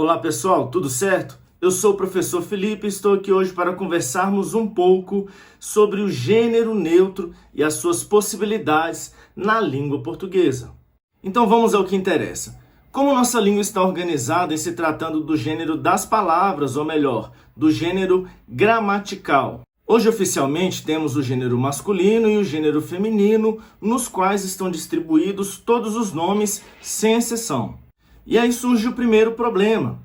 Olá pessoal, tudo certo? Eu sou o professor Felipe e estou aqui hoje para conversarmos um pouco sobre o gênero neutro e as suas possibilidades na língua portuguesa. Então vamos ao que interessa. Como nossa língua está organizada em se tratando do gênero das palavras, ou melhor, do gênero gramatical? Hoje, oficialmente, temos o gênero masculino e o gênero feminino, nos quais estão distribuídos todos os nomes, sem exceção. E aí surge o primeiro problema.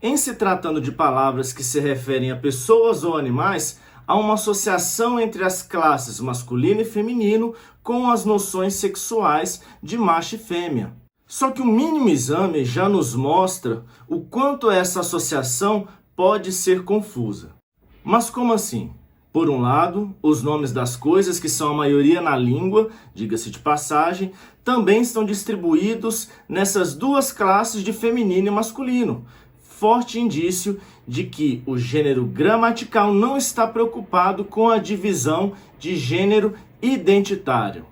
Em se tratando de palavras que se referem a pessoas ou animais, há uma associação entre as classes masculino e feminino com as noções sexuais de macho e fêmea. Só que o mínimo exame já nos mostra o quanto essa associação pode ser confusa. Mas como assim? Por um lado, os nomes das coisas, que são a maioria na língua, diga-se de passagem, também estão distribuídos nessas duas classes de feminino e masculino. Forte indício de que o gênero gramatical não está preocupado com a divisão de gênero identitário.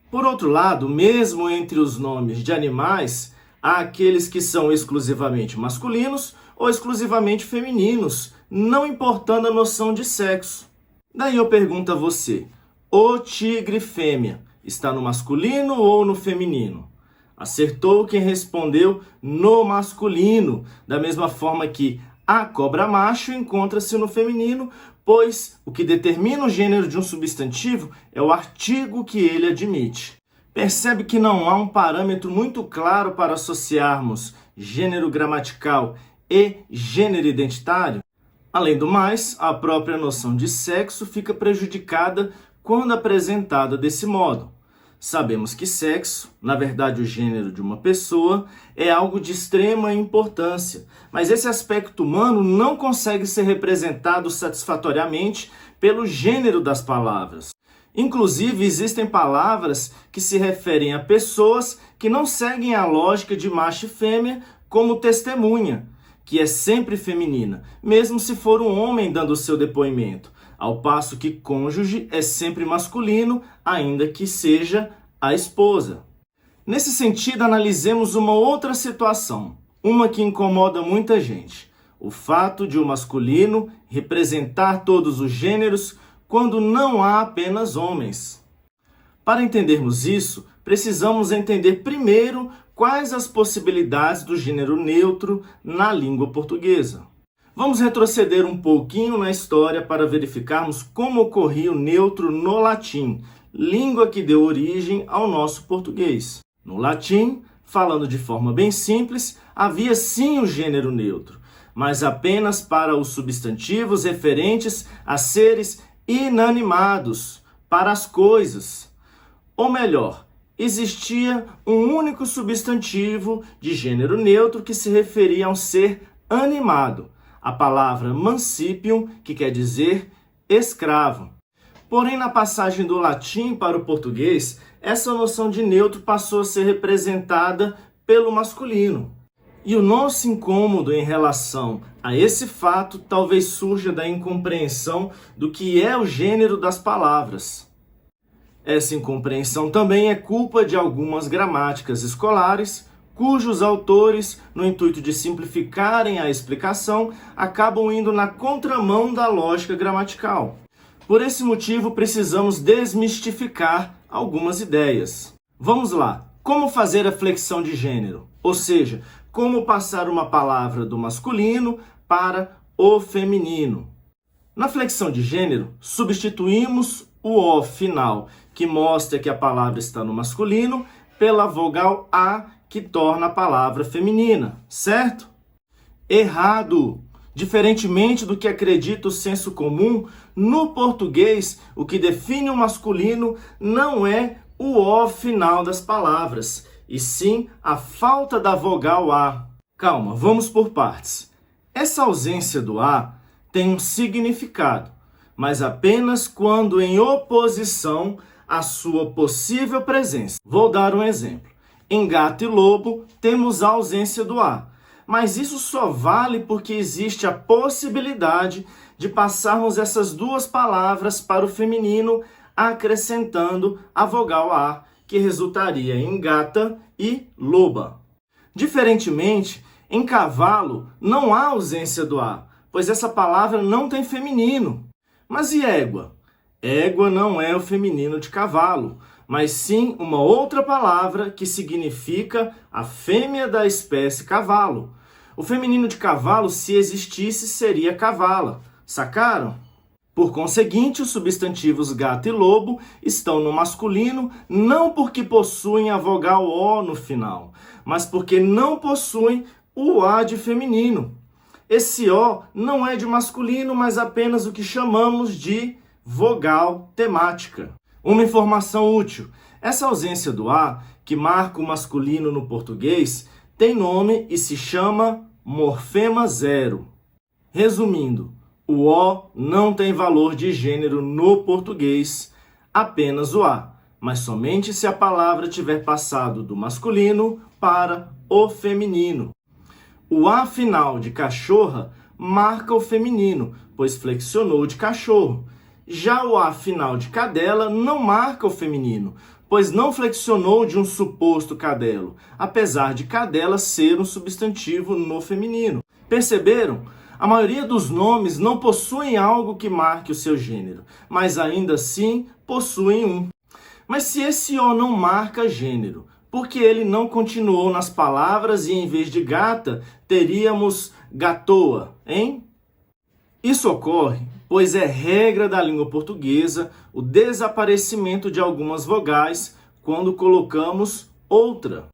Por outro lado, mesmo entre os nomes de animais, há aqueles que são exclusivamente masculinos ou exclusivamente femininos, não importando a noção de sexo. Daí eu pergunto a você, o tigre fêmea está no masculino ou no feminino? Acertou quem respondeu no masculino, da mesma forma que a cobra macho encontra-se no feminino, pois o que determina o gênero de um substantivo é o artigo que ele admite. Percebe que não há um parâmetro muito claro para associarmos gênero gramatical e gênero identitário? Além do mais, a própria noção de sexo fica prejudicada quando apresentada desse modo. Sabemos que sexo, na verdade o gênero de uma pessoa, é algo de extrema importância, mas esse aspecto humano não consegue ser representado satisfatoriamente pelo gênero das palavras. Inclusive, existem palavras que se referem a pessoas que não seguem a lógica de macho e fêmea, como testemunha, que é sempre feminina, mesmo se for um homem dando o seu depoimento, ao passo que cônjuge é sempre masculino, ainda que seja a esposa. Nesse sentido, analisemos uma outra situação, uma que incomoda muita gente: o fato de o masculino representar todos os gêneros quando não há apenas homens. Para entendermos isso, precisamos entender primeiro quais as possibilidades do gênero neutro na língua portuguesa. Vamos retroceder um pouquinho na história para verificarmos como ocorria o neutro no latim, língua que deu origem ao nosso português. No latim, falando de forma bem simples, havia sim o gênero neutro, mas apenas para os substantivos referentes a seres inanimados, para as coisas. Ou melhor, existia um único substantivo de gênero neutro que se referia a um ser animado, a palavra mancipium, que quer dizer escravo. Porém, na passagem do latim para o português, essa noção de neutro passou a ser representada pelo masculino. E o nosso incômodo em relação a esse fato talvez surja da incompreensão do que é o gênero das palavras. Essa incompreensão também é culpa de algumas gramáticas escolares, cujos autores, no intuito de simplificarem a explicação, acabam indo na contramão da lógica gramatical. Por esse motivo, precisamos desmistificar algumas ideias. Vamos lá. Como fazer a flexão de gênero? Ou seja, como passar uma palavra do masculino para o feminino? Na flexão de gênero, substituímos o O final, que mostra que a palavra está no masculino, pela vogal A, que torna a palavra feminina, certo? Errado! Diferentemente do que acredita o senso comum, no português, o que define o masculino não é o O final das palavras, e sim a falta da vogal A. Calma, vamos por partes. Essa ausência do A tem um significado, mas apenas quando em oposição à sua possível presença. Vou dar um exemplo. Em gato e lobo, temos a ausência do A, mas isso só vale porque existe a possibilidade de passarmos essas duas palavras para o feminino, acrescentando a vogal A, que resultaria em gata e loba. Diferentemente, Em cavalo, não há ausência do A, pois essa palavra não tem feminino. Mas e égua? Égua não é o feminino de cavalo, mas sim uma outra palavra que significa a fêmea da espécie cavalo. O feminino de cavalo, se existisse, seria cavala. Sacaram? Por conseguinte, os substantivos gato e lobo estão no masculino não porque possuem a vogal O no final, mas porque não possuem o A de feminino. Esse O não é de masculino, mas apenas o que chamamos de vogal temática. Uma informação útil: essa ausência do A, que marca o masculino no português, tem nome e se chama morfema zero. Resumindo, o O não tem valor de gênero no português, apenas o A, mas somente se a palavra tiver passado do masculino para o feminino. O A final de cachorra marca o feminino, pois flexionou de cachorro. Já o A final de cadela não marca o feminino, pois não flexionou de um suposto cadelo, apesar de cadela ser um substantivo no feminino. Perceberam? A maioria dos nomes não possuem algo que marque o seu gênero, mas ainda assim possuem um. Mas se esse O não marca gênero, por que ele não continuou nas palavras e em vez de gata, teríamos gatoa, hein? Isso ocorre pois é regra da língua portuguesa o desaparecimento de algumas vogais quando colocamos outra.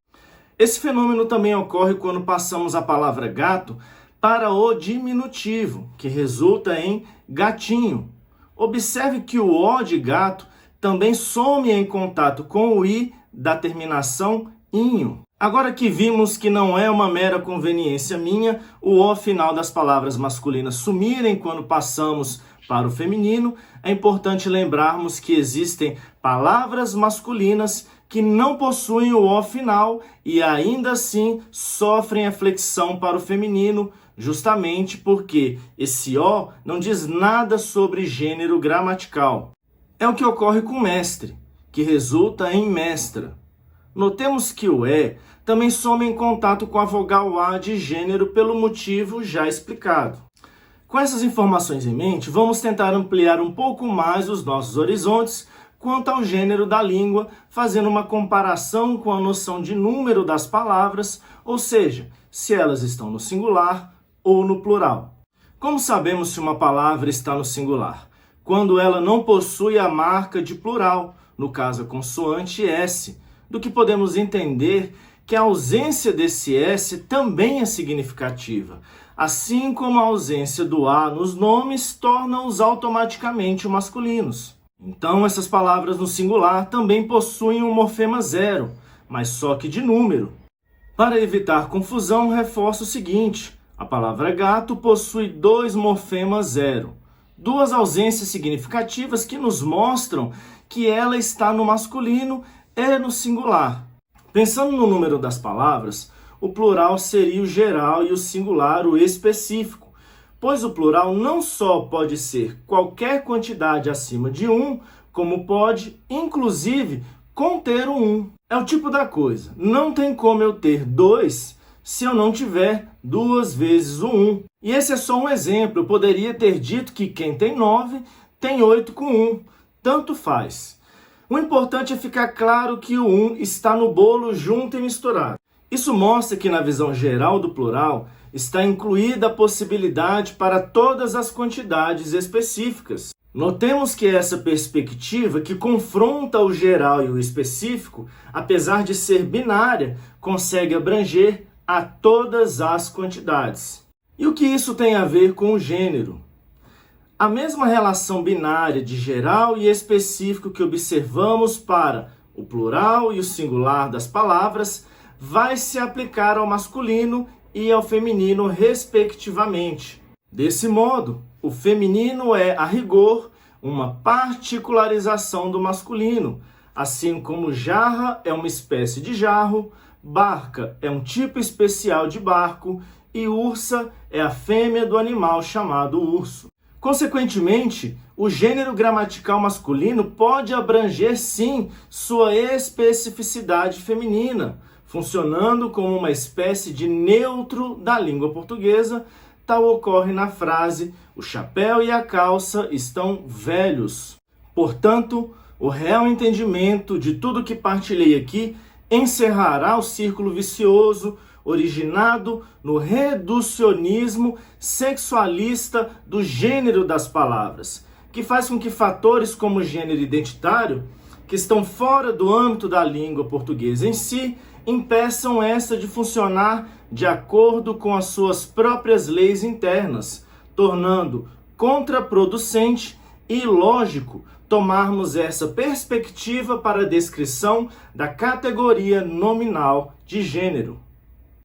Esse fenômeno também ocorre quando passamos a palavra gato para o diminutivo, que resulta em gatinho. Observe que o O de gato também some em contato com o I da terminação inho. Agora que vimos que não é uma mera conveniência minha o O final das palavras masculinas sumirem quando passamos para o feminino, é importante lembrarmos que existem palavras masculinas que não possuem o O final e ainda assim sofrem a flexão para o feminino, justamente porque esse O não diz nada sobre gênero gramatical. É o que ocorre com mestre, que resulta em mestra. Notemos que o E também some em contato com a vogal A de gênero pelo motivo já explicado. Com essas informações em mente, vamos tentar ampliar um pouco mais os nossos horizontes quanto ao gênero da língua, fazendo uma comparação com a noção de número das palavras, ou seja, se elas estão no singular ou no plural. Como sabemos se uma palavra está no singular? Quando ela não possui a marca de plural, no caso a consoante S, do que podemos entender que a ausência desse S também é significativa, assim como a ausência do A nos nomes torna-os automaticamente masculinos. Então, essas palavras no singular também possuem um morfema zero, mas só que de número. Para evitar confusão, reforço o seguinte: a palavra gato possui dois morfemas zero, duas ausências significativas que nos mostram que ela está no masculino e no singular. Pensando no número das palavras, o plural seria o geral e o singular o específico, pois o plural não só pode ser qualquer quantidade acima de 1, como pode, inclusive, conter o 1. É o tipo da coisa. Não tem como eu ter 2 se eu não tiver 2 vezes o 1. E esse é só um exemplo. Eu poderia ter dito que quem tem 9 tem 8 com 1. Tanto faz. O importante é ficar claro que o 1 está no bolo junto e misturado. Isso mostra que na visão geral do plural está incluída a possibilidade para todas as quantidades específicas. Notemos que essa perspectiva, que confronta o geral e o específico, apesar de ser binária, consegue abranger a todas as quantidades. E o que isso tem a ver com o gênero? A mesma relação binária de geral e específico que observamos para o plural e o singular das palavras vai se aplicar ao masculino e ao feminino, respectivamente. Desse modo, o feminino é, a rigor, uma particularização do masculino, assim como jarra é uma espécie de jarro, barca é um tipo especial de barco e ursa é a fêmea do animal chamado urso. Consequentemente, o gênero gramatical masculino pode abranger, sim, sua especificidade feminina, funcionando como uma espécie de neutro da língua portuguesa. Tal ocorre na frase: o chapéu e a calça estão velhos. Portanto, o real entendimento de tudo que partilhei aqui encerrará o círculo vicioso originado no reducionismo sexualista do gênero das palavras, que faz com que fatores como o gênero identitário, que estão fora do âmbito da língua portuguesa em si, impeçam esta de funcionar de acordo com as suas próprias leis internas, tornando contraproducente e ilógico tomarmos essa perspectiva para a descrição da categoria nominal de gênero.